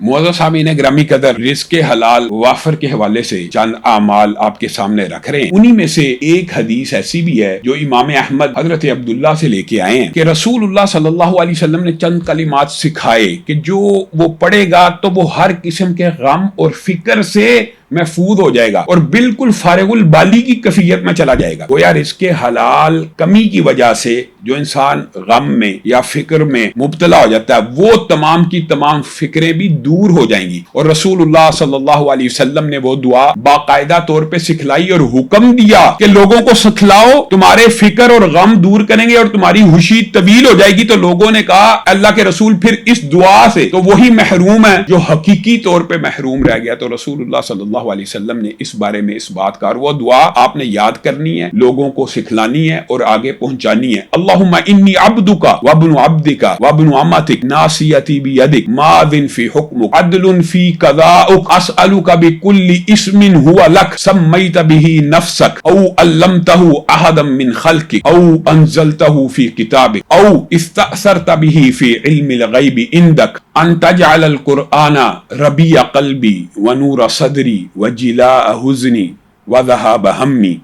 معزز سامعین گرامی قدر، رزق حلال وافر کے حوالے سے چند اعمال آپ کے سامنے رکھ رہے ہیں۔ انہی میں سے ایک حدیث ایسی بھی ہے جو امام احمد حضرت عبداللہ سے لے کے آئے ہیں کہ رسول اللہ صلی اللہ علیہ وسلم نے چند کلمات سکھائے کہ جو وہ پڑھے گا تو وہ ہر قسم کے غم اور فکر سے محفوظ ہو جائے گا اور بالکل فارغ البالی کی کیفیت میں چلا جائے گا۔ گویا رزق حلال کمی کی وجہ سے جو انسان غم میں یا فکر میں مبتلا ہو جاتا ہے وہ تمام کی تمام فکریں بھی دور ہو جائیں گی، اور رسول اللہ صلی اللہ علیہ وسلم نے وہ دعا باقاعدہ طور پہ سکھلائی اور حکم دیا کہ لوگوں کو سکھلاؤ، تمہارے فکر اور غم دور کریں گے اور تمہاری خوشی طویل ہو جائے گی۔ تو لوگوں نے کہا اللہ کے رسول پھر اس دعا سے تو وہی محروم ہے جو حقیقی طور پہ محروم رہ گیا۔ تو رسول اللہ صلی اللہ علیہ وسلم نے اس بارے میں اس بات کا، اور وہ دعا آپ نے یاد کرنی ہے، لوگوں کو سکھلانی ہے اور آگے پہنچانی ہے۔ اللہم انی عبدک وابن عبدک وابن امتک ناصیتی بیدک ماض فی حکمک عدل فی قضاؤک اسألک بکل اسم هو لک سمیت به نفسک او علمتہ احدا من خلقک او انزلتہ فی کتابک او استأثرت به فی علم الغیب عندک ان تجعل القرآن ربیع قلبی ونور صدری وجلاء حزنی وذهاب ہمی۔